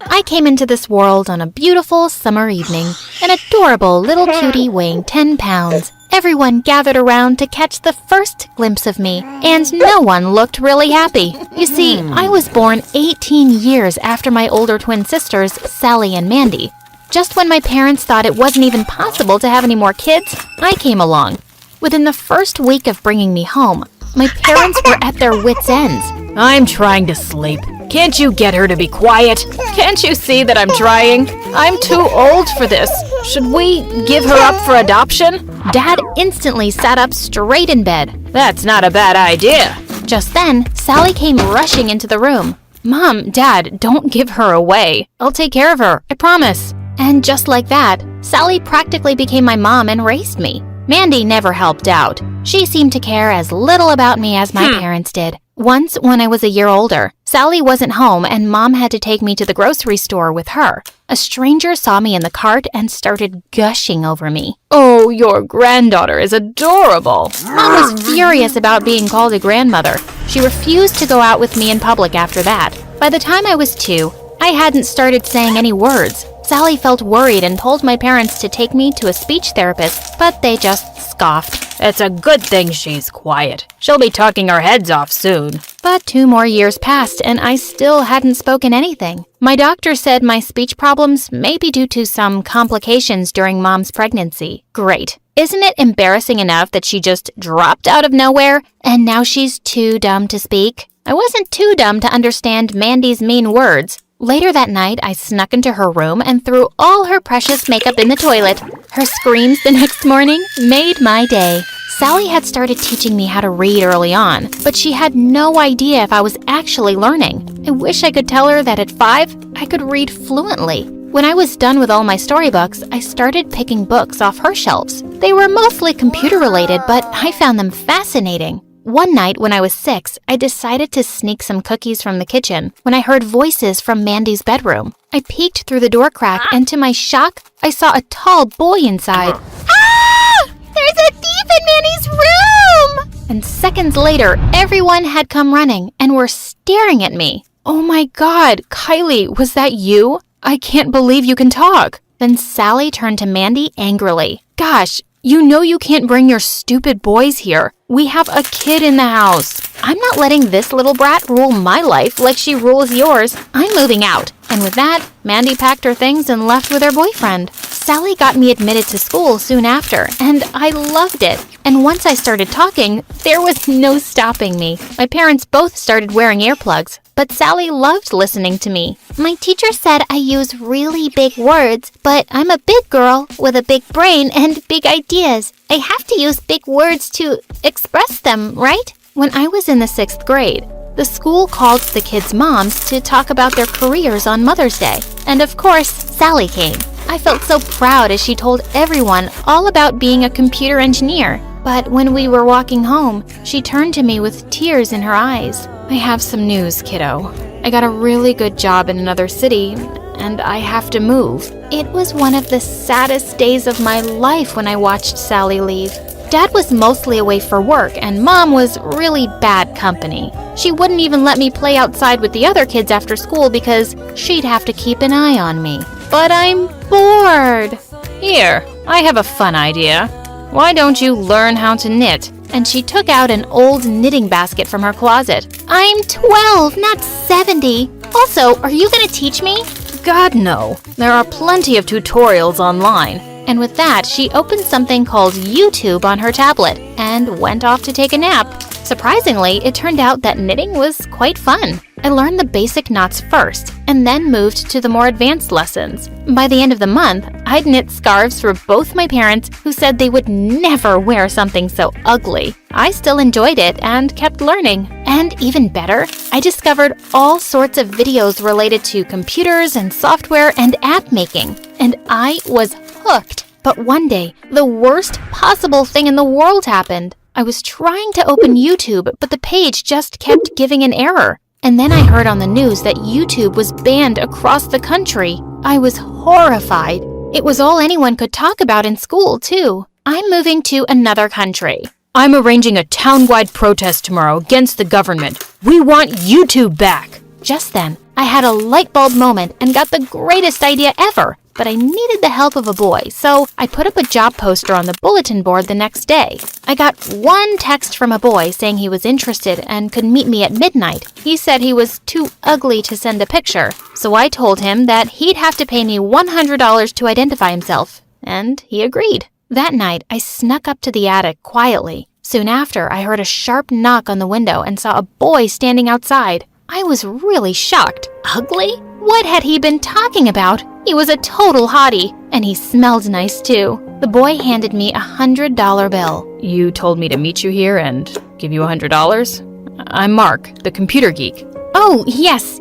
I came into this world on a beautiful summer evening, an adorable little cutie weighing 10 pounds. Everyone gathered around to catch the first glimpse of me, and no one looked really happy. You see, I was born 18 years after my older twin sisters, Sally and Mandy. Just when my parents thought it wasn't even possible to have any more kids, I came along. Within the first week of bringing me home, my parents were at their wits' ends. I'm trying to sleep. Can't you get her to be quiet? Can't you see that I'm trying? I'm too old for this. Should we give her up for adoption? Dad instantly sat up straight in bed. That's not a bad idea. Just then, Sally came rushing into the room. Mom, Dad, don't give her away. I'll take care of her, I promise. And just like that, Sally practically became my mom and raised me. Mandy never helped out. She seemed to care as little about me as my parents did. Once, when I was a year older, Sally wasn't home and Mom had to take me to the grocery store with her. A stranger saw me in the cart and started gushing over me. Oh, your granddaughter is adorable. Mom was furious about being called a grandmother. She refused to go out with me in public after that. By the time I was 2, I hadn't started saying any words. Sally felt worried and told my parents to take me to a speech therapist, but they just scoffed. It's a good thing she's quiet. She'll be talking our heads off soon. But 2 more years passed and I still hadn't spoken anything. My doctor said my speech problems may be due to some complications during Mom's pregnancy. Great. Isn't it embarrassing enough that she just dropped out of nowhere and now she's too dumb to speak? I wasn't too dumb to understand Mandy's mean words. Later that night, I snuck into her room and threw all her precious makeup in the toilet. Her screams the next morning made my day. Sally had started teaching me how to read early on, but she had no idea if I was actually learning. I wish I could tell her that at 5, I could read fluently. When I was done with all my storybooks, I started picking books off her shelves. They were mostly computer-related, but I found them fascinating. One night when I was 6, I decided to sneak some cookies from the kitchen when I heard voices from Mandy's bedroom. I peeked through the door crack and to my shock, I saw a tall boy inside. Ah! There's a thief in Mandy's room! And seconds later, everyone had come running and were staring at me. Oh my God, Kylie, was that you? I can't believe you can talk. Then Sally turned to Mandy angrily. Gosh, you know you can't bring your stupid boys here. We have a kid in the house. I'm not letting this little brat rule my life like she rules yours. I'm moving out. And with that, Mandy packed her things and left with her boyfriend. Sally got me admitted to school soon after, and I loved it. And once I started talking, there was no stopping me. My parents both started wearing earplugs, but Sally loved listening to me. My teacher said I use really big words, but I'm a big girl with a big brain and big ideas. I have to use big words to express them, right? When I was in the 6th grade, the school called the kids' moms to talk about their careers on Mother's Day. And of course, Sally came. I felt so proud as she told everyone all about being a computer engineer. But when we were walking home, she turned to me with tears in her eyes. I have some news, kiddo. I got a really good job in another city, and I have to move. It was one of the saddest days of my life when I watched Sally leave. Dad was mostly away for work, and Mom was really bad company. She wouldn't even let me play outside with the other kids after school because she'd have to keep an eye on me. But I'm bored. Here, I have a fun idea. Why don't you learn how to knit? And she took out an old knitting basket from her closet. I'm 12, not 70. Also, are you gonna teach me? God, no. There are plenty of tutorials online. And with that, she opened something called YouTube on her tablet and went off to take a nap. Surprisingly, it turned out that knitting was quite fun. I learned the basic knots first, and then moved to the more advanced lessons. By the end of the month, I'd knit scarves for both my parents, who said they would never wear something so ugly. I still enjoyed it and kept learning. And even better, I discovered all sorts of videos related to computers and software and app making. And I was hooked. But one day, the worst possible thing in the world happened. I was trying to open YouTube, but the page just kept giving an error. And then I heard on the news that YouTube was banned across the country. I was horrified. It was all anyone could talk about in school, too. I'm moving to another country. I'm arranging a town-wide protest tomorrow against the government. We want YouTube back. Just then, I had a light bulb moment and got the greatest idea ever, but I needed the help of a boy, so I put up a job poster on the bulletin board the next day. I got one text from a boy saying he was interested and could meet me at midnight. He said he was too ugly to send a picture, so I told him that he'd have to pay me $100 to identify himself, and he agreed. That night, I snuck up to the attic quietly. Soon after, I heard a sharp knock on the window and saw a boy standing outside. I was really shocked. Ugly? What had he been talking about? He was a total hottie, and he smelled nice too. The boy handed me a $100 bill. You told me to meet you here and give you $100? I'm Mark, the computer geek. Oh, yes.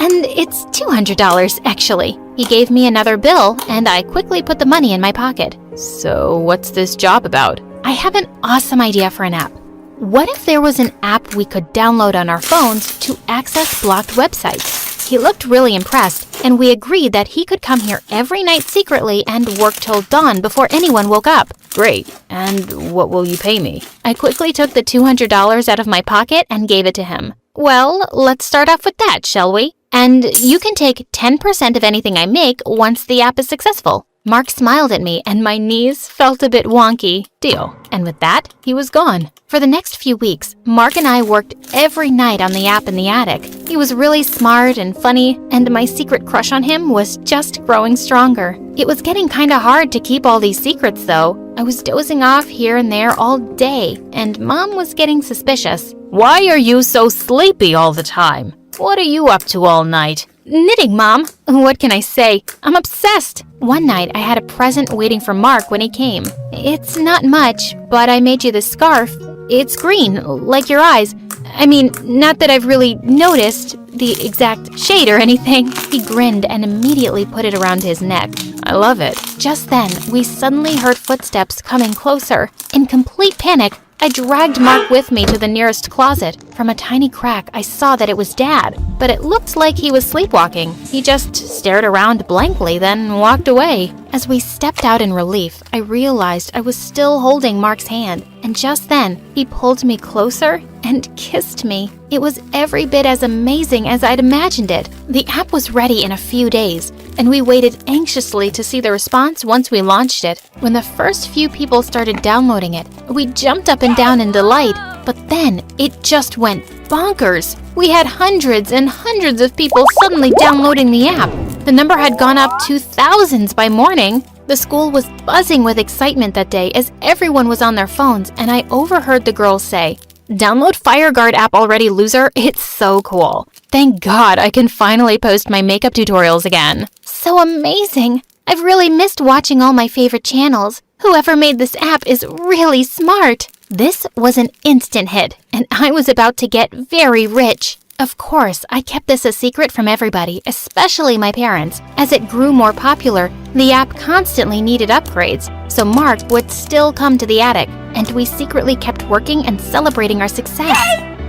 And it's $200, actually. He gave me another bill, and I quickly put the money in my pocket. So what's this job about? I have an awesome idea for an app. What if there was an app we could download on our phones to access blocked websites? He looked really impressed, and we agreed that he could come here every night secretly and work till dawn before anyone woke up. Great. And what will you pay me? I quickly took the $200 out of my pocket and gave it to him. Well, let's start off with that, shall we? And you can take 10% of anything I make once the app is successful. Mark smiled at me, and my knees felt a bit wonky. Deal. And with that, he was gone. For the next few weeks, Mark and I worked every night on the app in the attic. He was really smart and funny, and my secret crush on him was just growing stronger. It was getting kinda hard to keep all these secrets, though. I was dozing off here and there all day, and Mom was getting suspicious. Why are you so sleepy all the time? What are you up to all night? Knitting, Mom. What can I say? I'm obsessed. One night, I had a present waiting for Mark when he came. It's not much, but I made you this scarf. It's green, like your eyes. I mean, not that I've really noticed the exact shade or anything. He grinned and immediately put it around his neck. I love it. Just then, we suddenly heard footsteps coming closer. In complete panic, I dragged Mark with me to the nearest closet. From a tiny crack, I saw that it was Dad, but it looked like he was sleepwalking. He just stared around blankly, then walked away. As we stepped out in relief, I realized I was still holding Mark's hand, and just then, he pulled me closer and kissed me. It was every bit as amazing as I'd imagined it. The app was ready in a few days, and we waited anxiously to see the response once we launched it. When the first few people started downloading it, we jumped up and down in delight, but then it just went bonkers. We had hundreds and hundreds of people suddenly downloading the app. The number had gone up to thousands by morning. The school was buzzing with excitement that day as everyone was on their phones, and I overheard the girls say, "Download FireGuard app already, loser. It's so cool." Thank God I can finally post my makeup tutorials again. So amazing. I've really missed watching all my favorite channels. Whoever made this app is really smart. This was an instant hit, and I was about to get very rich. Of course, I kept this a secret from everybody, especially my parents. As it grew more popular, the app constantly needed upgrades, so Mark would still come to the attic, and we secretly kept working and celebrating our success.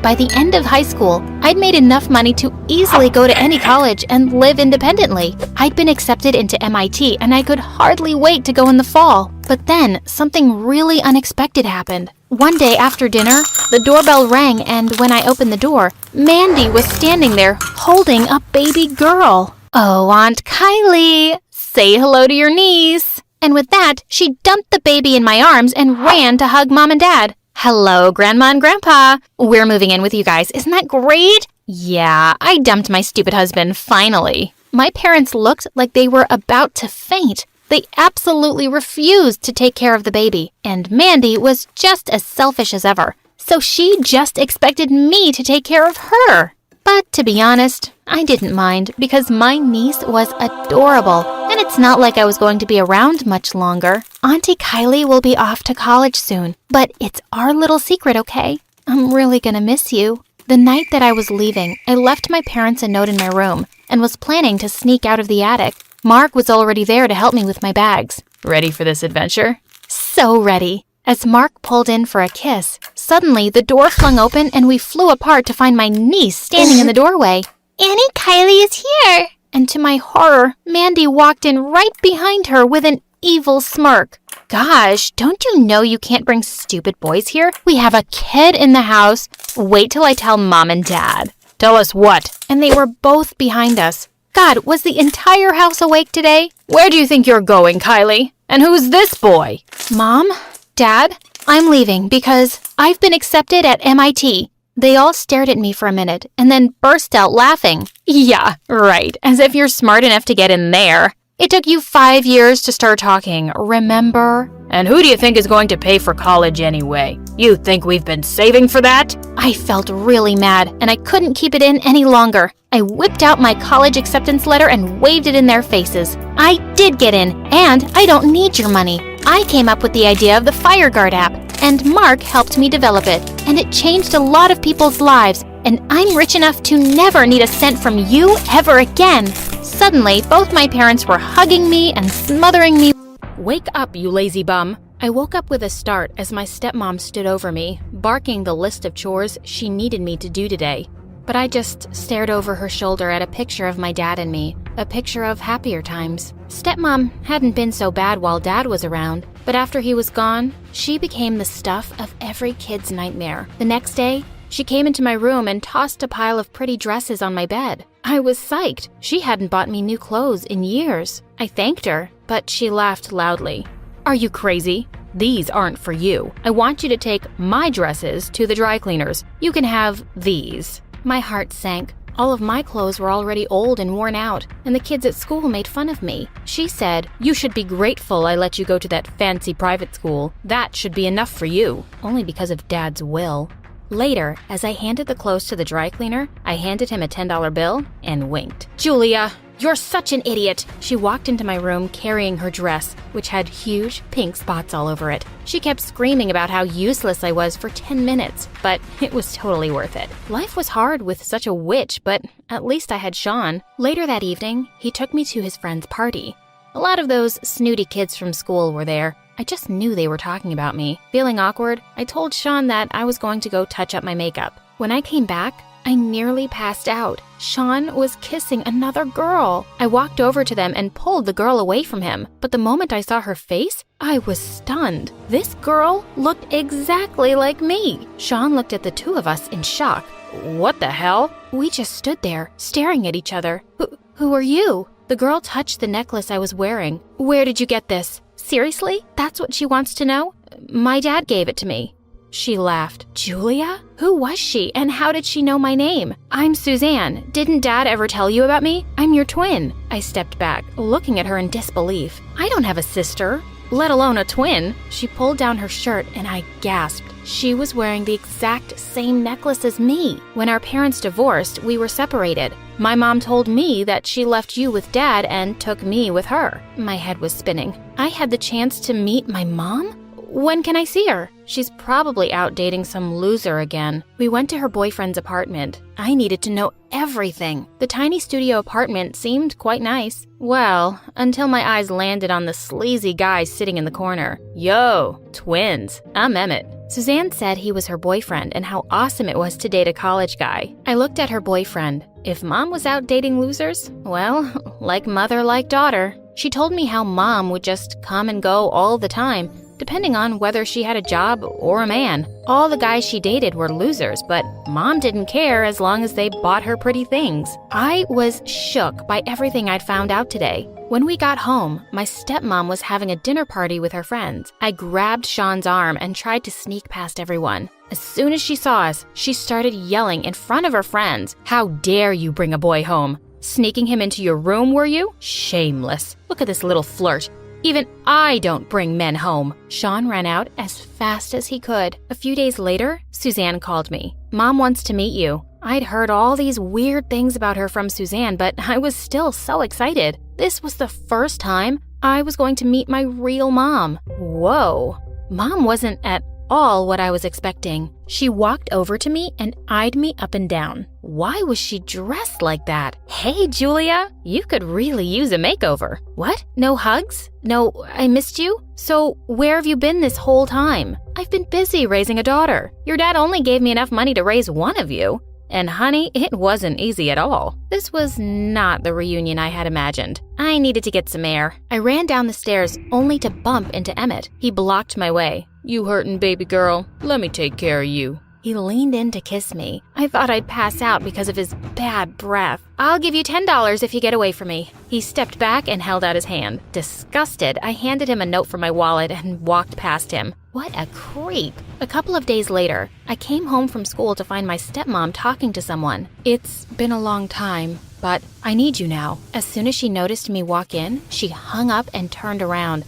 By the end of high school, I'd made enough money to easily go to any college and live independently. I'd been accepted into MIT, and I could hardly wait to go in the fall. But then, something really unexpected happened. One day after dinner, the doorbell rang, and when I opened the door, Mandy was standing there holding a baby girl. "Oh, Aunt Kylie, say hello to your niece." And with that, she dumped the baby in my arms and ran to hug Mom and Dad. "Hello, Grandma and Grandpa. We're moving in with you guys. Isn't that great?" "Yeah, I dumped my stupid husband, finally." My parents looked like they were about to faint. They absolutely refused to take care of the baby, and Mandy was just as selfish as ever, so she just expected me to take care of her. But to be honest, I didn't mind because my niece was adorable, and it's not like I was going to be around much longer. Auntie Kylie will be off to college soon, but it's our little secret, okay? I'm really gonna miss you. The night that I was leaving, I left my parents a note in my room and was planning to sneak out of the attic. Mark was already there to help me with my bags. Ready for this adventure? So ready. As Mark pulled in for a kiss, suddenly the door flung open and we flew apart to find my niece standing in the doorway. "Annie Kylie is here!" And to my horror, Mandy walked in right behind her with an evil smirk. "Gosh, don't you know you can't bring stupid boys here? We have a kid in the house. Wait till I tell Mom and Dad." Tell us what? And they were both behind us. God, was the entire house awake today? Where do you think you're going, Kylie? And who's this boy? Mom? Dad? I'm leaving because I've been accepted at MIT. They all stared at me for a minute and then burst out laughing. Yeah, right. As if you're smart enough to get in there. It took you 5 years to start talking, remember? And who do you think is going to pay for college anyway? You think we've been saving for that? I felt really mad, and I couldn't keep it in any longer. I whipped out my college acceptance letter and waved it in their faces. I did get in, and I don't need your money. I came up with the idea of the FireGuard app, and Mark helped me develop it, and it changed a lot of people's lives, and I'm rich enough to never need a cent from you ever again. Suddenly, both my parents were hugging me and smothering me. Wake up, you lazy bum. I woke up with a start as my stepmom stood over me, barking the list of chores she needed me to do today. But I just stared over her shoulder at a picture of my dad and me, a picture of happier times. Stepmom hadn't been so bad while Dad was around, but after he was gone, she became the stuff of every kid's nightmare. The next day, she came into my room and tossed a pile of pretty dresses on my bed. I was psyched. She hadn't bought me new clothes in years. I thanked her, but she laughed loudly. Are you crazy? These aren't for you. I want you to take my dresses to the dry cleaners. You can have these. My heart sank. All of my clothes were already old and worn out, and the kids at school made fun of me. She said, "You should be grateful I let you go to that fancy private school. That should be enough for you." Only because of Dad's will. Later, as I handed the clothes to the dry cleaner, I handed him a $10 bill and winked. "Julia, you're such an idiot." She walked into my room carrying her dress, which had huge pink spots all over it. She kept screaming about how useless I was for 10 minutes, but it was totally worth it. Life was hard with such a witch, but at least I had Sean. Later that evening, he took me to his friend's party. A lot of those snooty kids from school were there. I just knew they were talking about me. Feeling awkward, I told Sean that I was going to go touch up my makeup. When I came back, I nearly passed out. Sean was kissing another girl. I walked over to them and pulled the girl away from him, but the moment I saw her face, I was stunned. This girl looked exactly like me. Sean looked at the two of us in shock. What the hell? We just stood there, staring at each other. Who are you? The girl touched the necklace I was wearing. Where did you get this? Seriously? That's what she wants to know? My dad gave it to me. She laughed. Julia? Who was she, and how did she know my name? I'm Suzanne. Didn't Dad ever tell you about me? I'm your twin. I stepped back, looking at her in disbelief. I don't have a sister, let alone a twin. She pulled down her shirt, and I gasped. She was wearing the exact same necklace as me. When our parents divorced, we were separated. My mom told me that she left you with Dad and took me with her. My head was spinning. I had the chance to meet my mom? When can I see her? She's probably out dating some loser again. We went to her boyfriend's apartment. I needed to know everything. The tiny studio apartment seemed quite nice. Well, until my eyes landed on the sleazy guy sitting in the corner. Yo, twins. I'm Emmett. Suzanne said he was her boyfriend and how awesome it was to date a college guy. I looked at her boyfriend. If Mom was out dating losers, well, like mother, like daughter. She told me how Mom would just come and go all the time, depending on whether she had a job or a man. All the guys she dated were losers, but Mom didn't care as long as they bought her pretty things. I was shook by everything I'd found out today. When we got home, my stepmom was having a dinner party with her friends. I grabbed Sean's arm and tried to sneak past everyone. As soon as she saw us, she started yelling in front of her friends. "How dare you bring a boy home? Sneaking him into your room, were you? Shameless. Look at this little flirt. Even I don't bring men home." Sean ran out as fast as he could. A few days later, Suzanne called me. "Mom wants to meet you." I'd heard all these weird things about her from Suzanne, but I was still so excited. This was the first time I was going to meet my real mom. Whoa. Mom wasn't at all what I was expecting. She walked over to me and eyed me up and down. Why was she dressed like that? "Hey, Julia, you could really use a makeover." "What? No hugs? No, I missed you? So where have you been this whole time?" "I've been busy raising a daughter. Your dad only gave me enough money to raise one of you." And honey, it wasn't easy at all. This was not the reunion I had imagined. I needed to get some air. I ran down the stairs only to bump into Emmett. He blocked my way. "You hurtin', baby girl? Let me take care of you." He leaned in to kiss me. I thought I'd pass out because of his bad breath. "I'll give you $10 if you get away from me." He stepped back and held out his hand. Disgusted, I handed him a note from my wallet and walked past him. What a creep. A couple of days later, I came home from school to find my stepmom talking to someone. "It's been a long time, but I need you now." As soon as she noticed me walk in, she hung up and turned around.